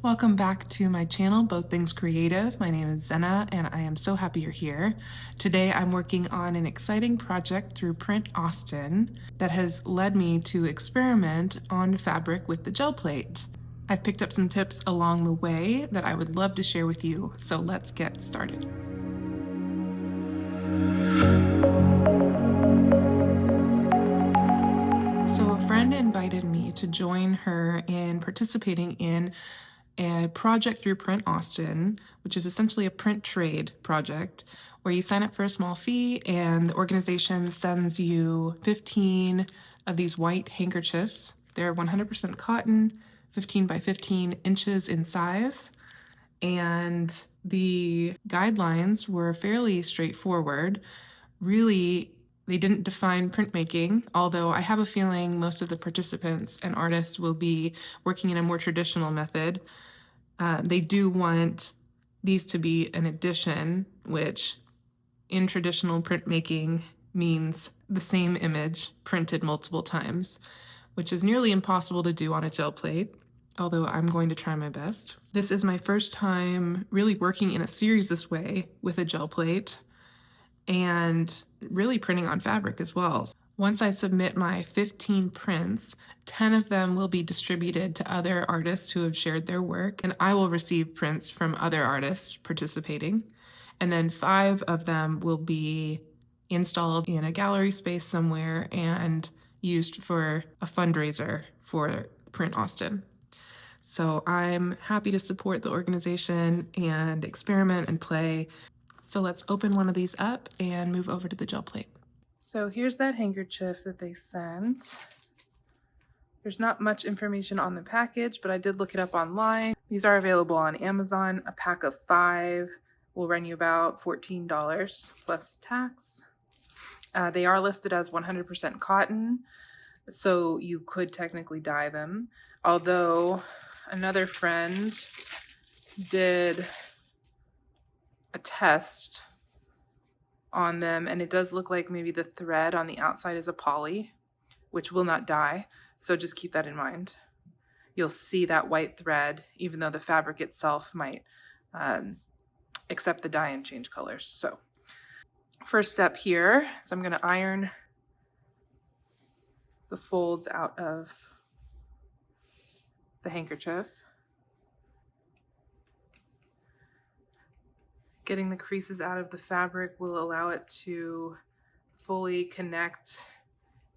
Welcome back to my channel, Both Things Creative. My name is Zenna and I am so happy you're here. Today I'm working on an exciting project through Print Austin that has led me to experiment on fabric with the gel plate. I've picked up some tips along the way that I would love to share with you, so let's get started. So a friend invited me to join her in participating in a project through Print Austin, which is essentially a print trade project where you sign up for a small fee and the organization sends you 15 of these white handkerchiefs. They're 100% cotton, 15 by 15 inches in size, and the guidelines were fairly straightforward. Really, they didn't define printmaking, although I have a feeling most of the participants and artists will be working in a more traditional method. They do want these to be an edition, which in traditional printmaking means the same image printed multiple times, which is nearly impossible to do on a gel plate, although I'm going to try my best. This is my first time really working in a series this way with a gel plate and really printing on fabric as well. Once I submit my 15 prints, 10 of them will be distributed to other artists who have shared their work, and I will receive prints from other artists participating. And then 5 of them will be installed in a gallery space somewhere and used for a fundraiser for Print Austin. So I'm happy to support the organization and experiment and play. So let's open one of these up and move over to the gel plate. So here's that handkerchief that they sent. There's not much information on the package, but I did look it up online. These are available on Amazon. A pack of 5 will run you about $14 plus tax. They are listed as 100% cotton, so you could technically dye them. Although another friend did a test on them, and it does look like maybe the thread on the outside is a poly, which will not dye, so just keep that in mind. You'll see that white thread, even though the fabric itself might accept the dye and change colors. So first step here is I'm going to iron the folds out of the handkerchief. Getting the creases out of the fabric will allow it to fully connect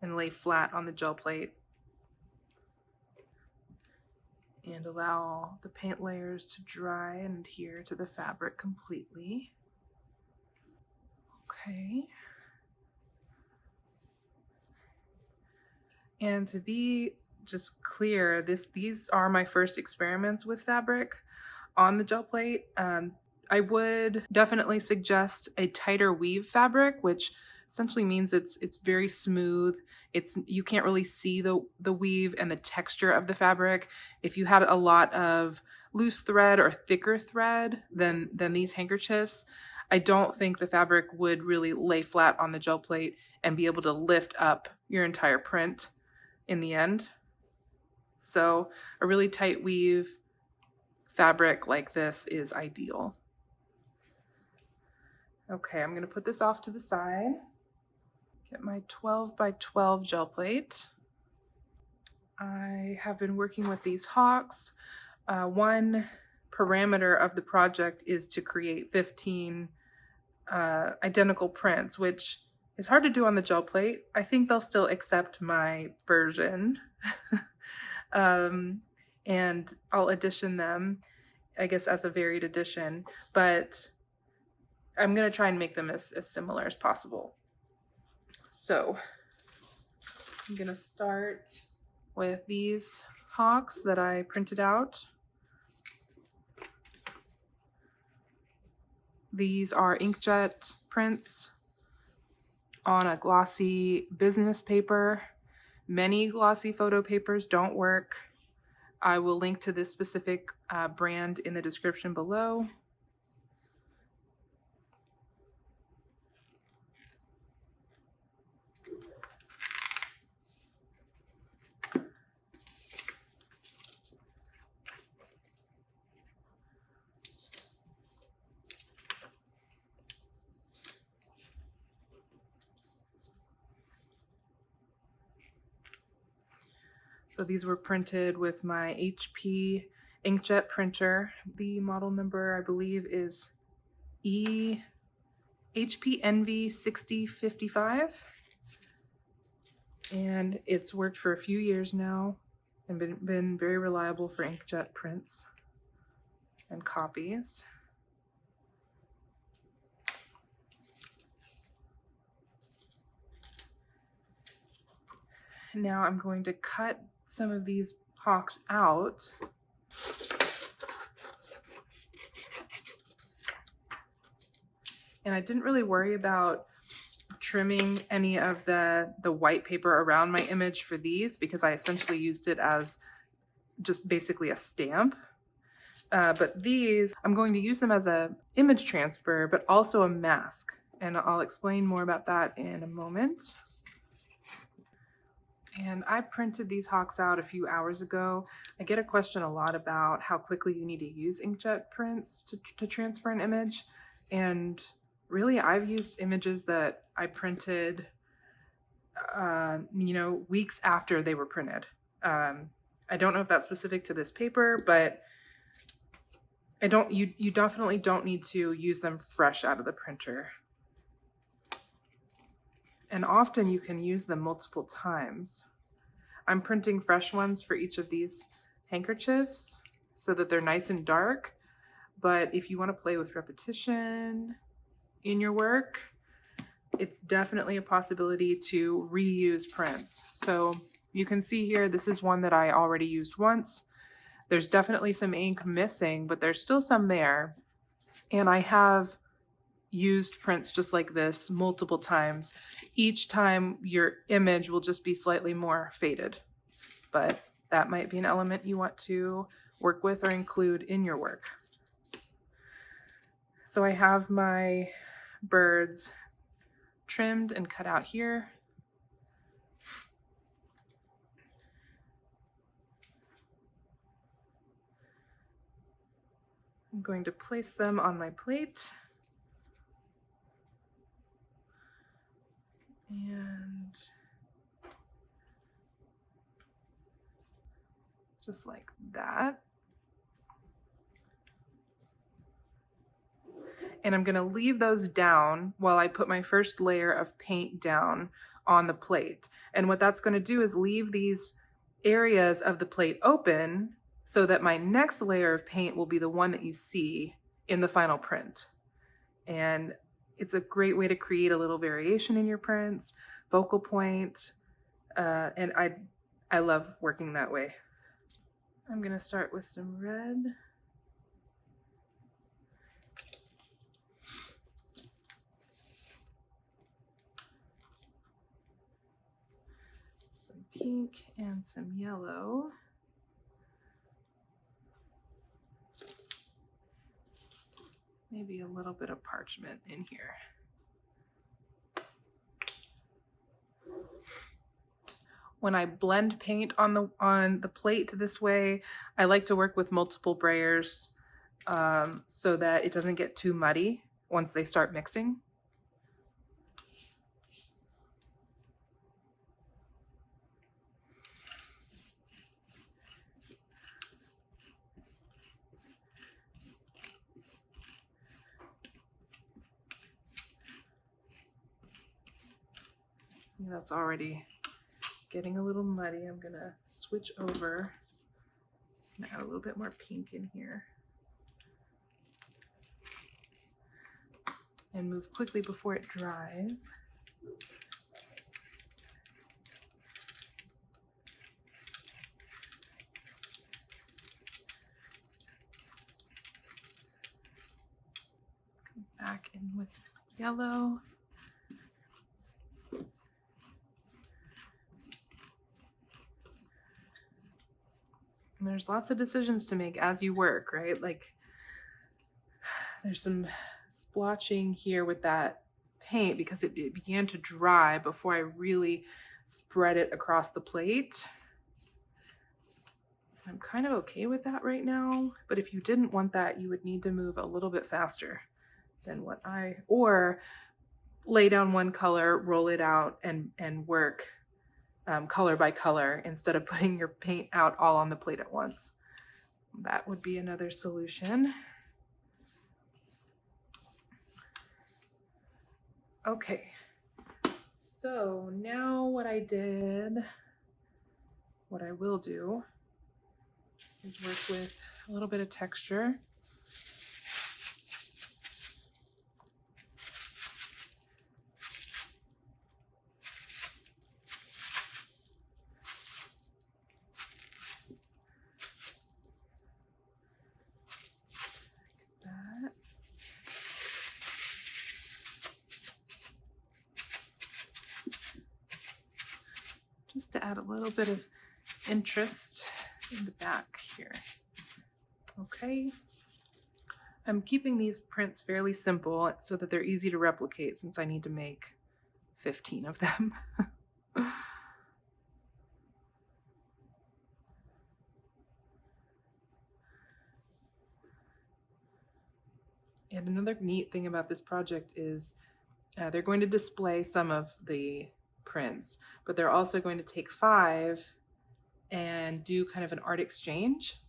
and lay flat on the gel plate and allow the paint layers to dry and adhere to the fabric completely. Okay. And to be just clear, these are my first experiments with fabric on the gel plate. I would definitely suggest a tighter weave fabric, which essentially means it's very smooth. You can't really see the weave and the texture of the fabric. If you had a lot of loose thread or thicker thread than these handkerchiefs, I don't think the fabric would really lay flat on the gel plate and be able to lift up your entire print in the end. So a really tight weave fabric like this is ideal. Okay, I'm going to put this off to the side. Get my 12 by 12 gel plate. I have been working with these hawks. One parameter of the project is to create 15 identical prints, which is hard to do on the gel plate. I think they'll still accept my version. And I'll edition them, I guess, as a varied edition, but I'm going to try and make them as similar as possible. So I'm going to start with these hawks that I printed out. These are inkjet prints on a glossy business paper. Many glossy photo papers don't work. I will link to this specific brand in the description below. So these were printed with my HP inkjet printer. The model number, I believe, is HP Envy 6055. And it's worked for a few years now and been very reliable for inkjet prints and copies. Now I'm going to cut some of these hawks out. And I didn't really worry about trimming any of the white paper around my image for these because I essentially used it as just basically a stamp. But these, I'm going to use them as a image transfer, but also a mask. And I'll explain more about that in a moment. And I printed these hawks out a few hours ago. I get a question a lot about how quickly you need to use inkjet prints to transfer an image. And really, I've used images that I printed, weeks after they were printed. I don't know if that's specific to this paper, but you definitely don't need to use them fresh out of the printer. And often you can use them multiple times. I'm printing fresh ones for each of these handkerchiefs so that they're nice and dark. But if you want to play with repetition in your work, it's definitely a possibility to reuse prints. So you can see here, this is one that I already used once. There's definitely some ink missing, but there's still some there. And I have used prints just like this multiple times. Each time your image will just be slightly more faded, but that might be an element you want to work with or include in your work. So I have my birds trimmed and cut out here. I'm going to place them on my plate. And just like that. And I'm going to leave those down while I put my first layer of paint down on the plate. And what that's going to do is leave these areas of the plate open so that my next layer of paint will be the one that you see in the final print. And it's a great way to create a little variation in your prints, focal point, and I love working that way. I'm going to start with some red. Some pink and some yellow. Maybe a little bit of parchment in here. When I blend paint on the plate this way, I like to work with multiple brayers so that it doesn't get too muddy once they start mixing. That's already getting a little muddy. I'm gonna switch over and add a little bit more pink in here and move quickly before it dries. Come back in with yellow. And there's lots of decisions to make as you work, right? Like there's some splotching here with that paint because it began to dry before I really spread it across the plate. I'm kind of okay with that right now, but if you didn't want that, you would need to move a little bit faster than what or lay down one color, roll it out and work color by color instead of putting your paint out all on the plate at once. That would be another solution. Okay, so now what I will do is work with a little bit of texture. Just to add a little bit of interest in the back here. Okay. I'm keeping these prints fairly simple so that they're easy to replicate since I need to make 15 of them. And another neat thing about this project is they're going to display some of the prints, but they're also going to take 5 and do kind of an art exchange.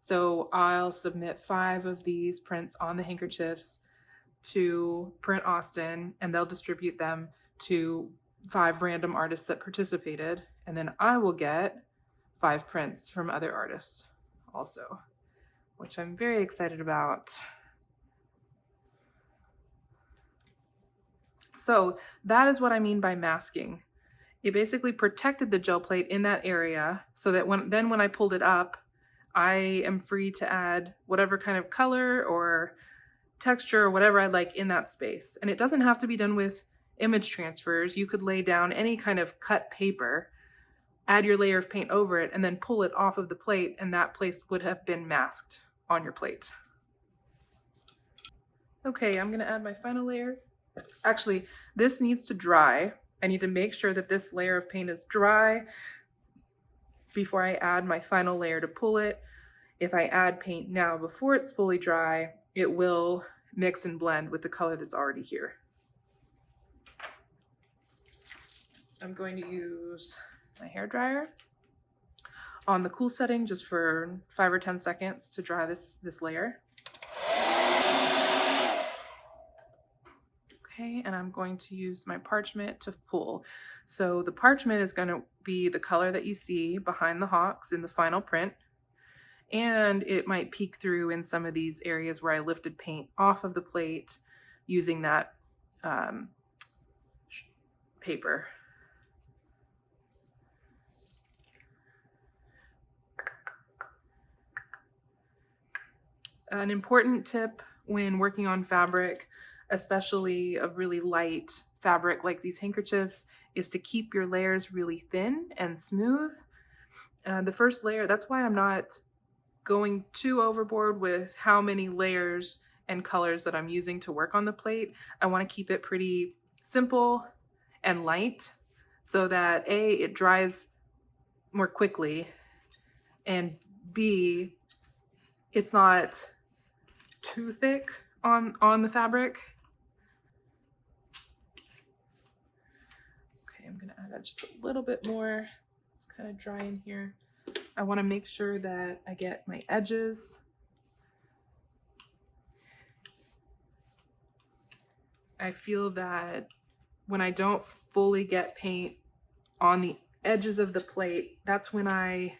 So I'll submit 5 of these prints on the handkerchiefs to Print Austin, and they'll distribute them to 5 random artists that participated, and then I will get 5 prints from other artists also, which I'm very excited about. So that is what I mean by masking. It basically protected the gel plate in that area so that when I pulled it up, I am free to add whatever kind of color or texture or whatever I like in that space. And it doesn't have to be done with image transfers. You could lay down any kind of cut paper, add your layer of paint over it, and then pull it off of the plate, and that place would have been masked on your plate. Okay, I'm gonna add my final layer. Actually, this needs to dry. I need to make sure that this layer of paint is dry before I add my final layer to pull it. If I add paint now before it's fully dry, it will mix and blend with the color that's already here. I'm going to use my hairdryer on the cool setting just for 5 or 10 seconds to dry this layer. Okay, and I'm going to use my parchment to pull. So the parchment is going to be the color that you see behind the hawks in the final print. And it might peek through in some of these areas where I lifted paint off of the plate using that paper. An important tip when working on fabric, especially a really light fabric like these handkerchiefs, is to keep your layers really thin and smooth. The first layer, that's why I'm not going too overboard with how many layers and colors that I'm using to work on the plate. I want to keep it pretty simple and light so that A, it dries more quickly, and B, it's not too thick on the fabric. Okay, I'm gonna add just a little bit more. It's kind of dry in here. I want to make sure that I get my edges. I feel that when I don't fully get paint on the edges of the plate, that's when I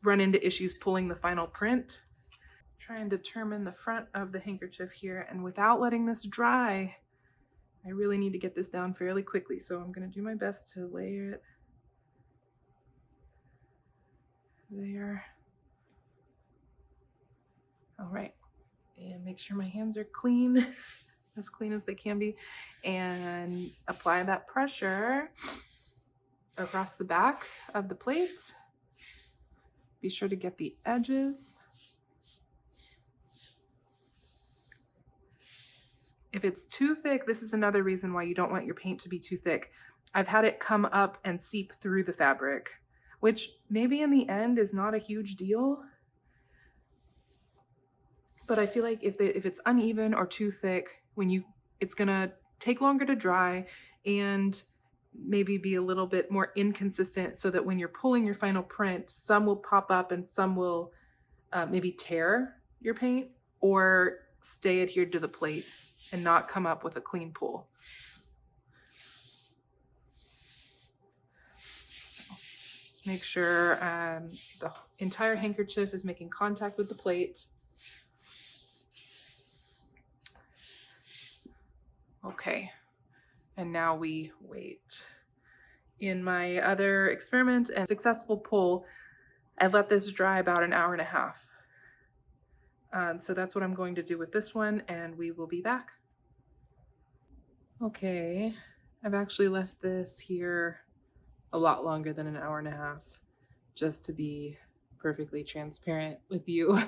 run into issues pulling the final print. Try and determine the front of the handkerchief here, and without letting this dry, I really need to get this down fairly quickly. So I'm going to do my best to layer it there. All right, and make sure my hands are clean, as clean as they can be, and apply that pressure across the back of the plate. Be sure to get the edges. If it's too thick, this is another reason why you don't want your paint to be too thick. I've had it come up and seep through the fabric, which maybe in the end is not a huge deal. But I feel like if it's uneven or too thick, it's gonna take longer to dry, and maybe be a little bit more inconsistent so that when you're pulling your final print, some will pop up and some will maybe tear your paint or stay adhered to the plate and not come up with a clean pull. So just make sure the entire handkerchief is making contact with the plate. Okay, and now we wait. In my other experiment and successful pull, I let this dry about an hour and a half. So that's what I'm going to do with this one, and we will be back. Okay, I've actually left this here a lot longer than an hour and a half, just to be perfectly transparent with you.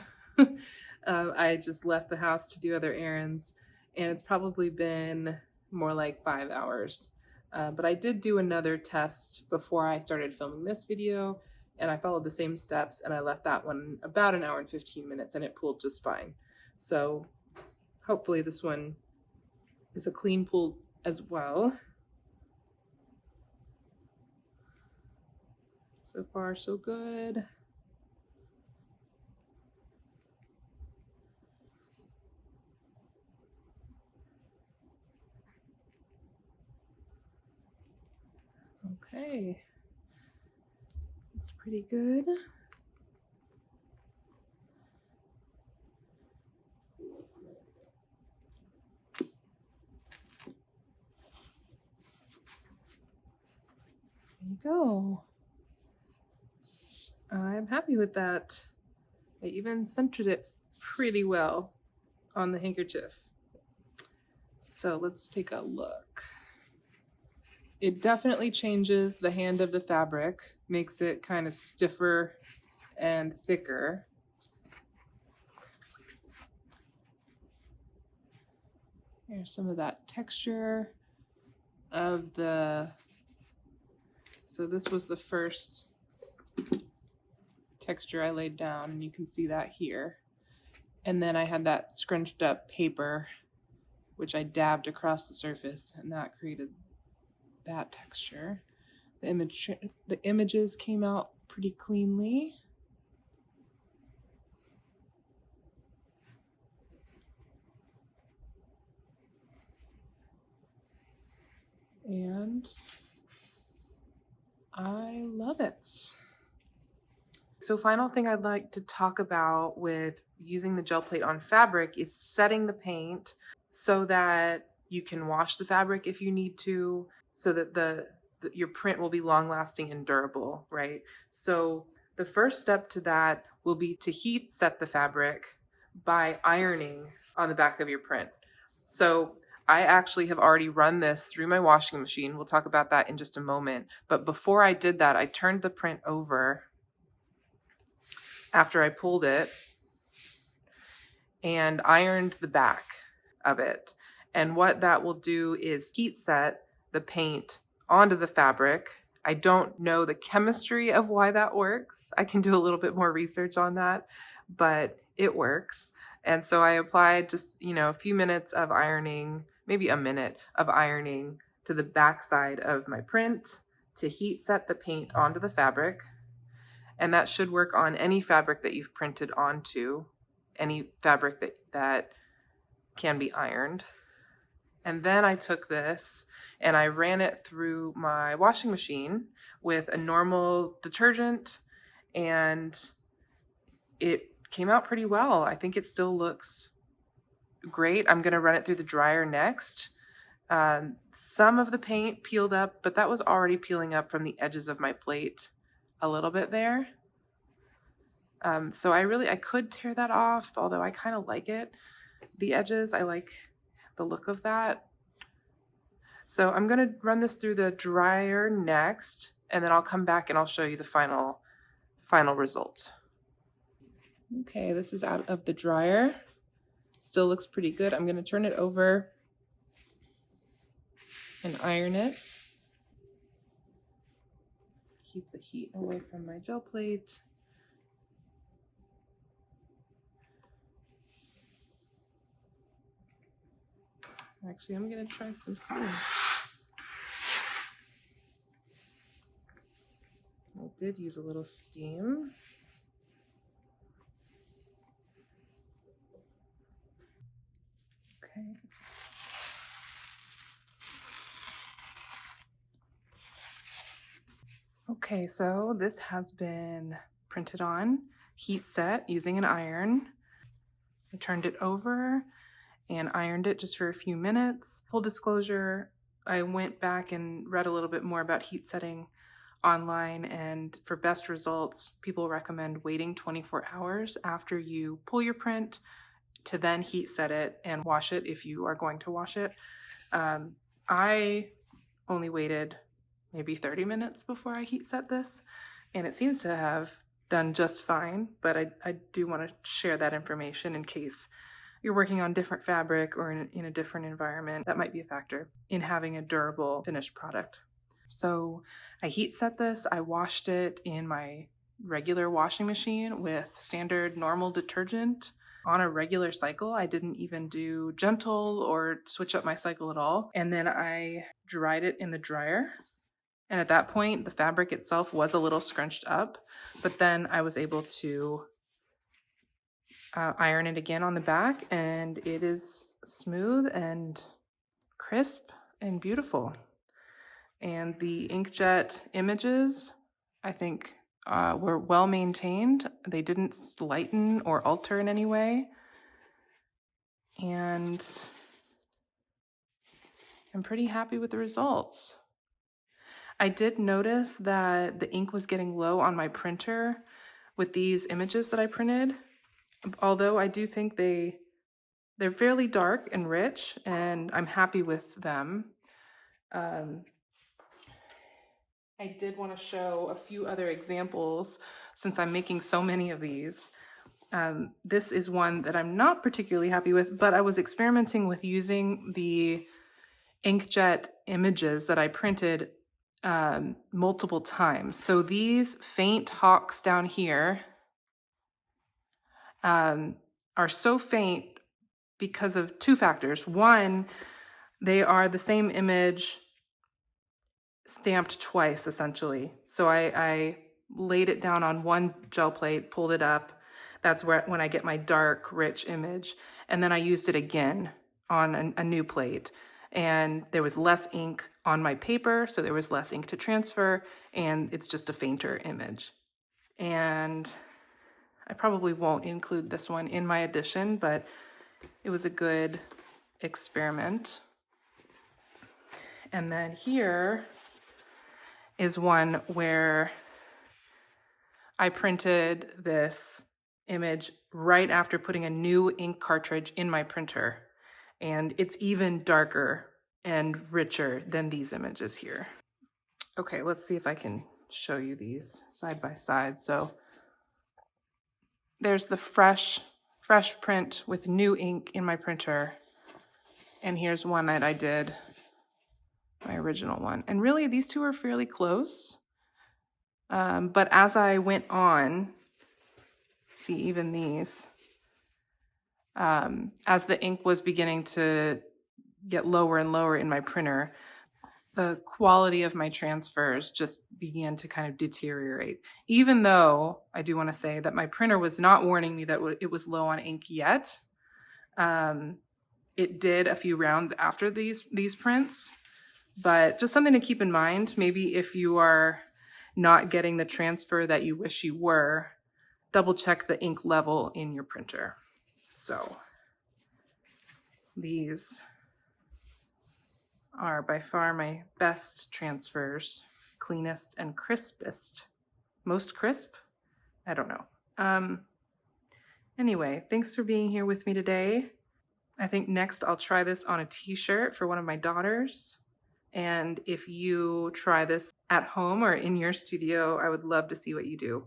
I just left the house to do other errands, and it's probably been more like 5 hours. But I did do another test before I started filming this video, and I followed the same steps, and I left that one about an hour and 15 minutes, and it pulled just fine. So hopefully this one is a clean pull as well. So far, so good. Okay, looks pretty good. There you go. I'm happy with that. I even centered it pretty well on the handkerchief. So let's take a look. It definitely changes the hand of the fabric, makes it kind of stiffer and thicker. Here's some of that texture of the, so this was the first texture I laid down, and you can see that here. And then I had that scrunched up paper, which I dabbed across the surface, and that created that texture. The images came out pretty cleanly. And I love it. So final thing I'd like to talk about with using the gel plate on fabric is setting the paint so that you can wash the fabric if you need to, so that your print will be long lasting and durable, right? So the first step to that will be to heat set the fabric by ironing on the back of your print. So I actually have already run this through my washing machine. We'll talk about that in just a moment. But before I did that, I turned the print over after I pulled it and ironed the back of it. And what that will do is heat set the paint onto the fabric. I don't know the chemistry of why that works. I can do a little bit more research on that, but it works. And so I applied just, a few minutes of ironing, maybe a minute of ironing to the back side of my print to heat set the paint onto the fabric. And that should work on any fabric that you've printed onto, any fabric that can be ironed. And then I took this and I ran it through my washing machine with a normal detergent, and it came out pretty well. I think it still looks great. I'm going to run it through the dryer next. Some of the paint peeled up, but that was already peeling up from the edges of my plate a little bit there. So I could tear that off, although I kind of like it. The edges, I like the look of that. So I'm going to run this through the dryer next, and then I'll come back and I'll show you the final result. Okay, this is out of the dryer. Still looks pretty good. I'm going to turn it over and iron it. Keep the heat away from my gel plate. Actually, I'm going to try some steam. did use a little steam. Okay. Okay, so this has been printed on, heat set using an iron. I turned it over and ironed it just for a few minutes. Full disclosure, I went back and read a little bit more about heat setting online, and for best results, people recommend waiting 24 hours after you pull your print to then heat set it and wash it if you are going to wash it. I only waited maybe 30 minutes before I heat set this, and it seems to have done just fine, but I do want to share that information in case you're working on different fabric or in a different environment. That might be a factor in having a durable finished product. So I heat set this. I washed it in my regular washing machine with standard normal detergent on a regular cycle. I didn't even do gentle or switch up my cycle at all. And then I dried it in the dryer. And at that point, the fabric itself was a little scrunched up, but then I was able to iron it again on the back, and it is smooth and crisp and beautiful. And the inkjet images, I think, were well maintained. They didn't lighten or alter in any way. And I'm pretty happy with the results. I did notice that the ink was getting low on my printer with these images that I printed, although I do think they're fairly dark and rich, and I'm happy with them. I did want to show a few other examples since I'm making so many of these. This is one that I'm not particularly happy with, but I was experimenting with using the inkjet images that I printed multiple times. So these faint hawks down here are so faint because of two factors. One, they are the same image stamped twice, essentially. So I laid it down on one gel plate, pulled it up. That's when I get my dark, rich image. And then I used it again on a new plate. And there was less ink on my paper, so there was less ink to transfer, and it's just a fainter image. And I probably won't include this one in my edition, but it was a good experiment. And then here is one where I printed this image right after putting a new ink cartridge in my printer. And it's even darker and richer than these images here. Okay, let's see if I can show you these side by side. So there's the fresh print with new ink in my printer. And here's one that I did, my original one. And really, these two are fairly close. But as I went on, see even these, as the ink was beginning to get lower and lower in my printer, the quality of my transfers just began to kind of deteriorate. Even though I do want to say that my printer was not warning me that it was low on ink yet. It did a few rounds after these prints, but just something to keep in mind. Maybe if you are not getting the transfer that you wish you were, double check the ink level in your printer. So these are by far my best transfers, cleanest and crispest. Most crisp? I don't know. Anyway, thanks for being here with me today. I think next I'll try this on a t-shirt for one of my daughters. And if you try this at home or in your studio, I would love to see what you do.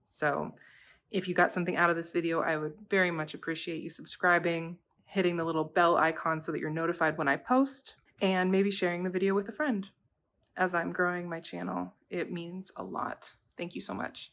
So if you got something out of this video, I would very much appreciate you subscribing, hitting the little bell icon so that you're notified when I post, and maybe sharing the video with a friend. As I'm growing my channel, it means a lot. Thank you so much.